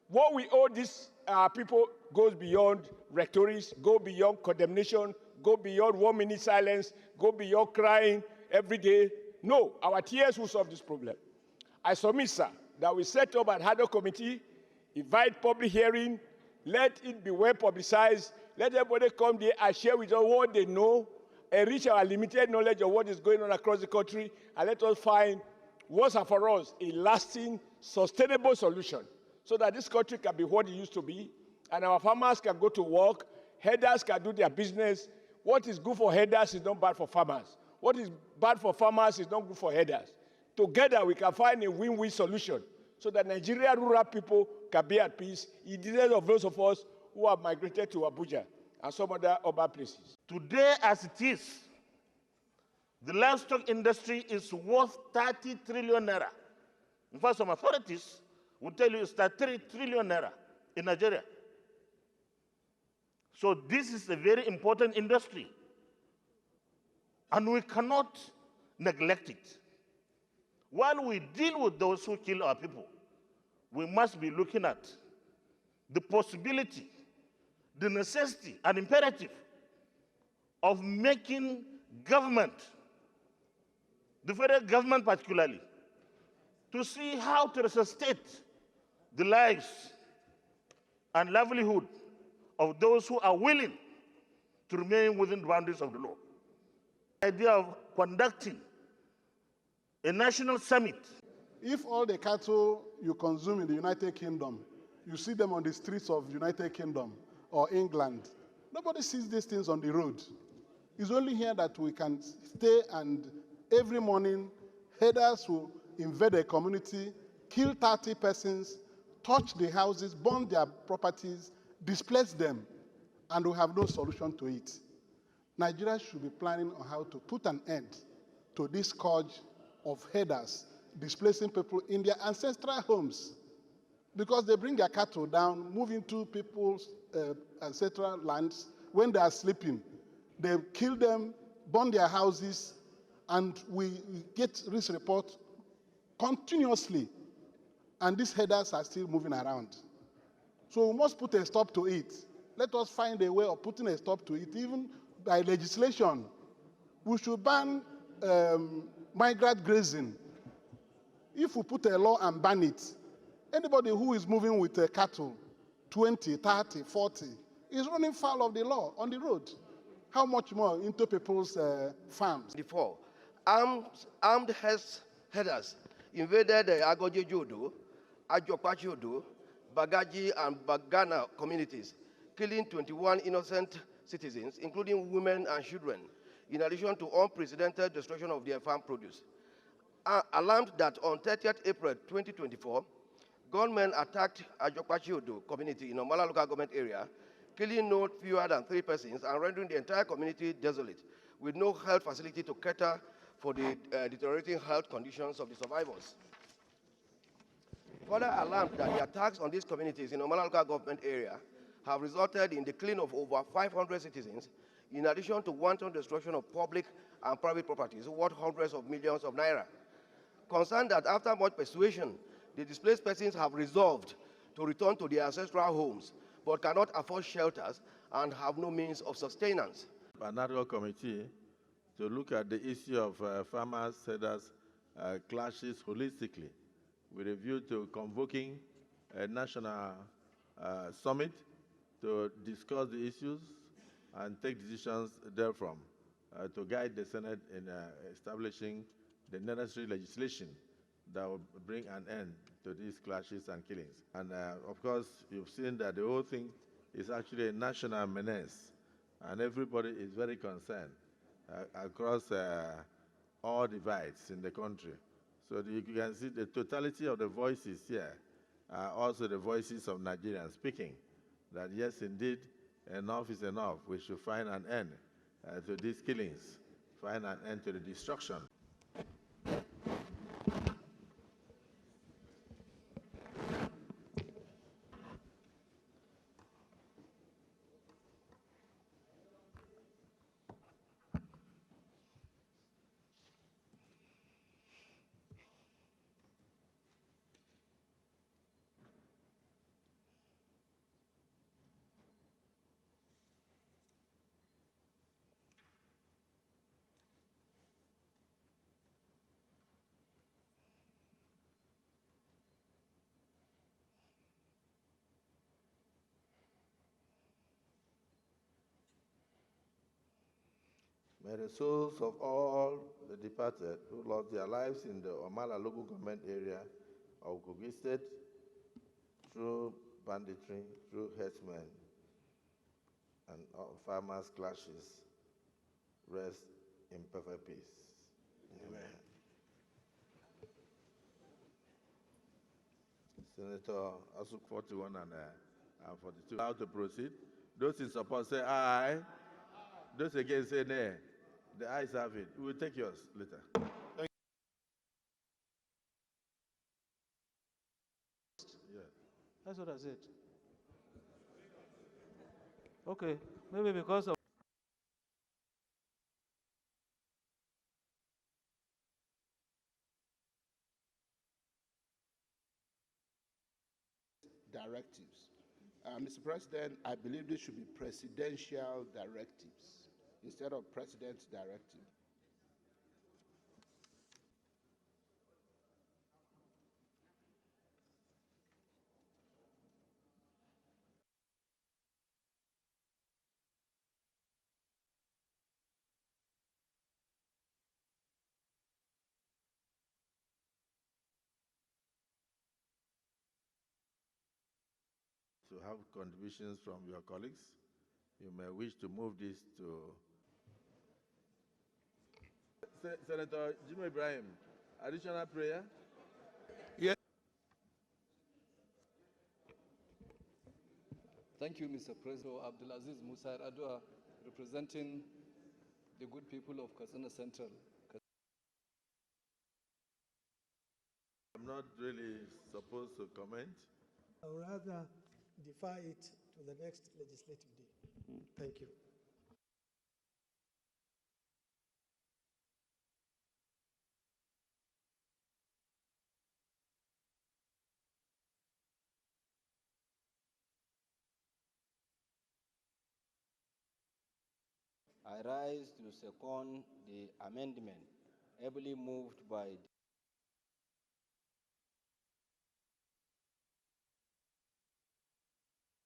What we owe these people goes beyond rhetoric, go beyond condemnation, go beyond 1 minute silence, go beyond crying every day. No, our tears will solve this problem. I submit, sir, that we set up an ad hoc committee, invite public hearing, let it be well publicized, let everybody come there and share with us what they know, enrich our limited knowledge of what is going on across the country, and let us find once and for us a lasting, sustainable solution so that this country can be what it used to be, and our farmers can go to work, herders can do their business. What is good for herders is not bad for farmers. What is bad for farmers is not good for herders. Together, we can find a win-win solution so that Nigerian rural people can be at peace, instead of those of us who have migrated to Abuja and some other urban places. Today, as it is, the livestock industry is worth 30 trillion naira. In fact, some authorities will tell you it's 33 trillion naira in Nigeria. So this is a very important industry, and we cannot neglect it. While we deal with those who kill our people, we must be looking at the possibility, the necessity, and imperative of making government, the federal government particularly, to see how to resuscitate the lives and livelihood of those who are willing to remain within the boundaries of the law. The idea of conducting a national summit. If all the cattle you consume in the United Kingdom, you see them on the streets of United Kingdom or England, nobody sees these things on the road. It's only here that we can stay, and every morning, herders will invade a community, kill 30 persons, touch the houses, burn their properties, displace them, and we have no solution to it. Nigeria should be planning on how to put an end to this scourge of herders displacing people in their ancestral homes, because they bring their cattle down, move into people's ancestral lands when they are sleeping. They kill them, burn their houses, and we get this report continuously, and these herders are still moving around. So we must put a stop to it. Let us find a way of putting a stop to it, even by legislation. We should ban migrant grazing. If we put a law and ban it, anybody who is moving with a cattle, 20, 30, 40, is running foul of the law on the road. How much more into people's farms? Before, armed herders invaded the Agoje Jodo, Ajokwachi Odo, Bagaji, and Bagana communities, killing 21 innocent citizens, including women and children, in addition to unprecedented destruction of their farm produce. Alarmed that on 30th April 2024, gunmen attacked Ajokwachi Odo community in Omala local government area, killing no fewer than 3 persons and rendering the entire community desolate, with no health facility to cater for the deteriorating health conditions of the survivors. Further alarmed that the attacks on these communities in Omala local government area have resulted in the killing of over 500 citizens, in addition to wanton destruction of public and private properties worth hundreds of millions of naira. Concerned that after much persuasion, the displaced persons have resolved to return to their ancestral homes, but cannot afford shelters and have no means of sustenance. An ad hoc committee to look at the issue of farmers, herders, clashes holistically, with a view to convoking a national summit to discuss the issues and take decisions therefrom, to guide the Senate in establishing the necessary legislation that will bring an end to these clashes and killings. And of course, you've seen that the whole thing is actually a national menace, and everybody is very concerned across all divides in the country. So you can see the totality of the voices here are also the voices of Nigerians speaking, that yes, indeed, enough is enough. We should find an end to these killings, find an end to the destruction. May the souls of all the departed who lost their lives in the Omala local government area of Kogi State through banditry, through herdsmen, and farmers' clashes rest in perfect peace. Amen. Senator Asuk 41 and 42. How to proceed? Those in support say aye. Those against say nay. The ayes have it. We will take yours later. Yeah. That's what I said. Okay, maybe because of directives. Mr. President, I believe this should be presidential directives instead of president's directive. To have contributions from your colleagues, you may wish to move this to Senator Jimmy Ibrahim. Additional prayer? Yes. Thank you, Mr. President. Abdulaziz Musa Adua, representing the good people of Katsina Central. I'm not really supposed to comment. I would rather defer it to the next legislative day. Thank you. I rise to second the amendment ably moved by